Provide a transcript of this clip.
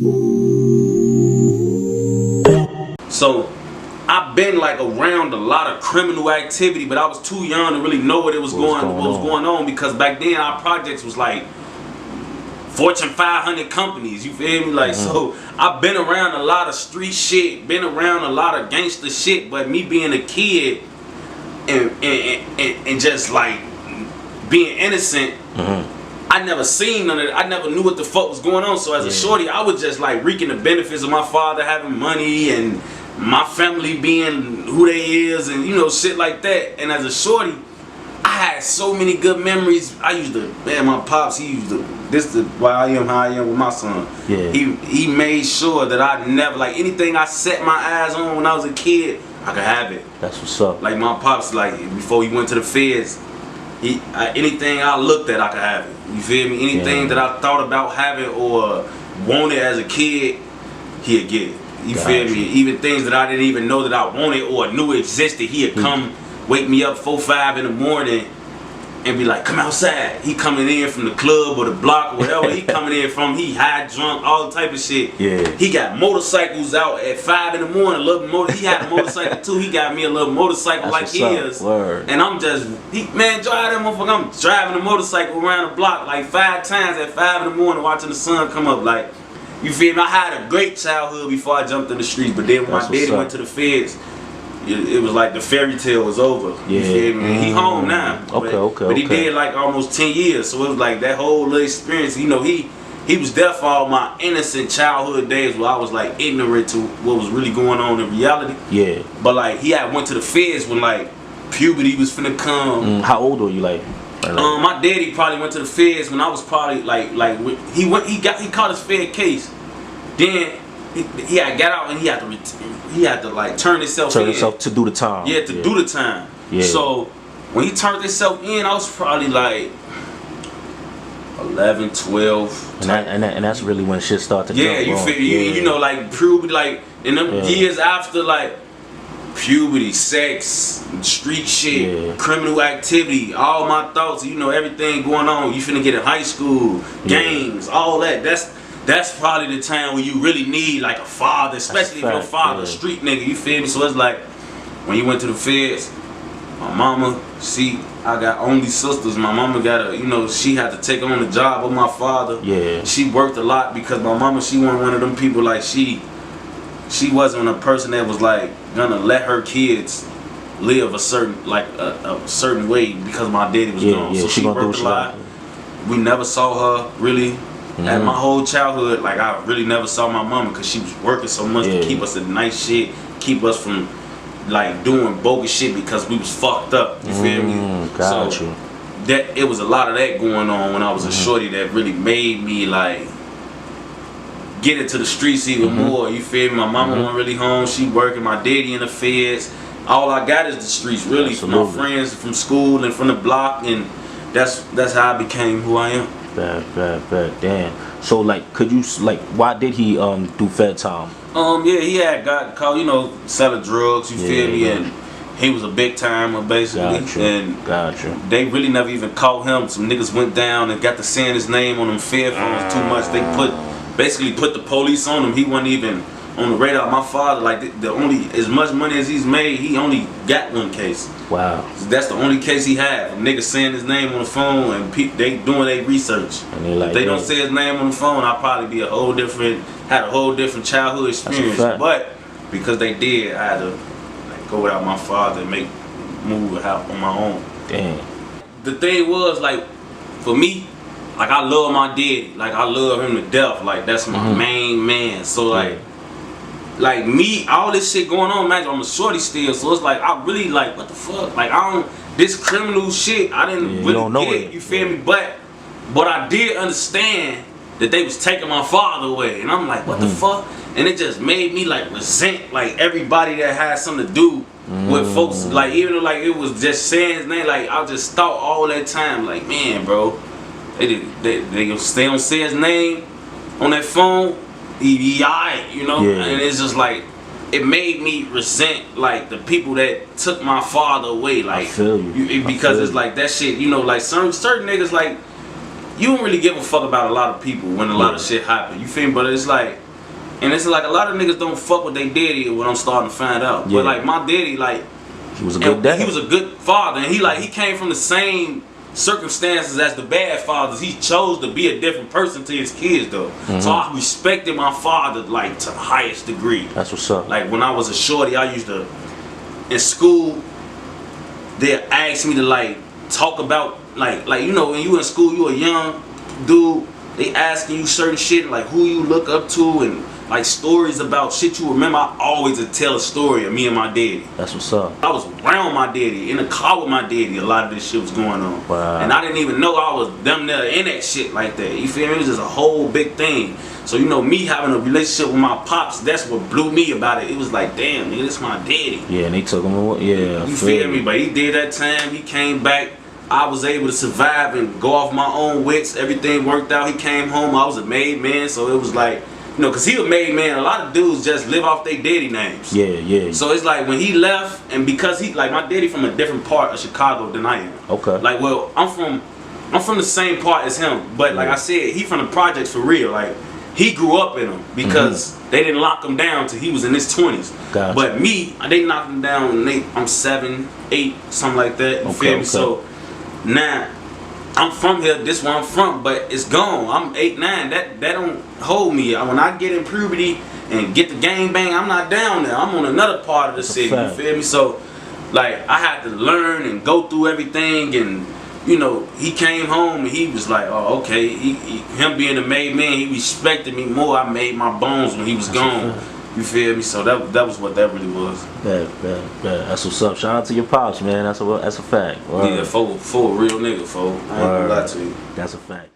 So I've been like around a lot of criminal activity, but I was too young to really know what was going on because back then our projects was like Fortune 500 companies, you feel me? Like, so I've been around a lot of street shit, been around a lot of gangster shit, but me being a kid and just like being innocent, I never seen none of it. I never knew what the fuck was going on. So as a shorty, I was just like reaping the benefits of my father having money and my family being who they is and you know shit like that. And as a shorty, I had so many good memories. I used to, man, my pops, he used to, this is why I am how I am with my son. Yeah. He made sure that I never, like anything I set my eyes on when I was a kid, I could have it. That's what's up. Like my pops, like before he went to the feds, anything I looked at, I could have it. You feel me? Anything that I thought about having or wanted as a kid, he'd get it. You feel me? Even things that I didn't even know that I wanted or knew existed, he'd come wake me up 4, 5 in the morning and be like, come outside. He coming in from the club or the block or whatever he coming in from. He high, drunk, all type of shit. Yeah. He got motorcycles out at 5 in the morning. He had a motorcycle too. He got me a little motorcycle like his. And I'm just, man, drive that motherfucker. I'm driving a motorcycle around the block like 5 times at 5 in the morning watching the sun come up. Like, you feel me? I had a great childhood before I jumped in the streets, but then when my daddy went to the feds, it was like the fairy tale was over. You feel me? He home now. But he did like almost 10 years, so it was like that whole little experience. You know, he was there for all my innocent childhood days where I was like ignorant to what was really going on in reality. Yeah. But like he had went to the feds when like puberty was finna come. How old were you like? My daddy probably went to the feds when I was probably like he caught his fed case. Then he had got out and he had to like turn himself to do the time. Yeah, to do the time. Yeah. So when he turned himself in, I was probably like 11, 12. And that's really when shit started to you feel you know, like puberty, like in them years after like puberty, sex, street shit, criminal activity, all my thoughts, you know, everything going on. You finna get in high school, gangs, all that. That's probably the time when you really need like a father, especially if your father a street nigga, you feel me? So it's like when you went to the feds, my mama, I got only sisters. My mama got she had to take on the job with my father. Yeah. She worked a lot because my mama, she wasn't one of them people like she wasn't a person that was like gonna let her kids live a certain way because my daddy was gone. So she worked a lot. We never saw her really. And my whole childhood, like I really never saw my mama because she was working so much to keep us in nice shit, keep us from like doing bogus shit because we was fucked up. You feel me? So that it was a lot of that going on when I was a shorty that really made me like get into the streets even more. You feel me? My mama wasn't really home. She working. My daddy in the feds. All I got is the streets, really, from my friends from school and from the block, and that's how I became who I am. Bad. Damn. So like, could you like, why did he do fed time? He had got caught, selling drugs. You feel me? And he was a big timer basically. Gotcha. They really never even caught him. Some niggas went down and got to saying his name on them fed phones too much. They basically put the police on him. He wasn't even on the radar. My father, like the only as much money as he's made, he only got one case. Wow. That's the only case he had. Niggas saying his name on the phone and they doing their research. And if they don't say his name on the phone, I'll probably be had a whole different childhood experience. But because they did, I had to go without my father and move out on my own. Damn. The thing was like, for me, like I love my daddy. Like I love him to death. Like that's my main man. So like me, all this shit going on, man, I'm a shorty still, so it's like I really like what the fuck, like this criminal shit, I didn't really get it, you feel me? But I did understand that they was taking my father away, and I'm like, what the fuck? And it just made me like resent like everybody that had something to do with folks, like even though like it was just saying his name, like I just thought all that time, like man, bro, they don't say his name on that phone. He alright, and it's just like it made me resent like the people that took my father away, like because it's like that shit, like certain niggas like you don't really give a fuck about a lot of people when a lot of shit happen. You feel me? But it's like And it's like a lot of niggas don't fuck with their daddy. What I'm starting to find out. Yeah. But like my daddy, like he was a good dad. He was a good father, and he came from the same circumstances as the bad fathers. He chose to be a different person to his kids though. So I respected my father like to the highest degree. That's what's up. Like when I was a shorty, I used to in school. They asked me to like talk about like you know when you in school, you a young dude. They asking you certain shit like who you look up to and like stories about shit you remember. I always would tell a story of me and my daddy. That's what's up. I was around my daddy, in the car with my daddy. A lot of this shit was going on. Wow. And I didn't even know I was damn near in that shit like that. You feel me? It was just a whole big thing. So, you know, me having a relationship with my pops, that's what blew me about it. It was like, damn, nigga, this my daddy. Yeah, and they took him away. Yeah. You feel me? But he did that time. He came back. I was able to survive and go off my own wits. Everything worked out. He came home. I was a made man. So it was like, you know, because he a made man. A lot of dudes just live off their daddy names. Yeah, yeah. So it's like when he left, and because he, like my daddy from a different part of Chicago than I am. Okay. Like, well, I'm from the same part as him. But like I said, he from the projects for real. Like, he grew up in them because they didn't lock him down till he was in his 20s. Gotcha. But me, they knocked him down when I'm 7, 8, something like that. You feel me? So now I'm from here. This where I'm from, but it's gone. I'm 8, 9. That don't hold me. When I get in puberty and get the gang bang, I'm not down there. I'm on another part of the city. You feel me? So like I had to learn and go through everything and. You know, he came home and he was like, oh, okay. Him being a made man, he respected me more. I made my bones when he was gone. You feel me? So that was what that really was. Yeah. That's what's up. Shout out to your pops, man. That's a fact. Yeah, for a real nigga, I ain't gonna lie to you. That's a fact.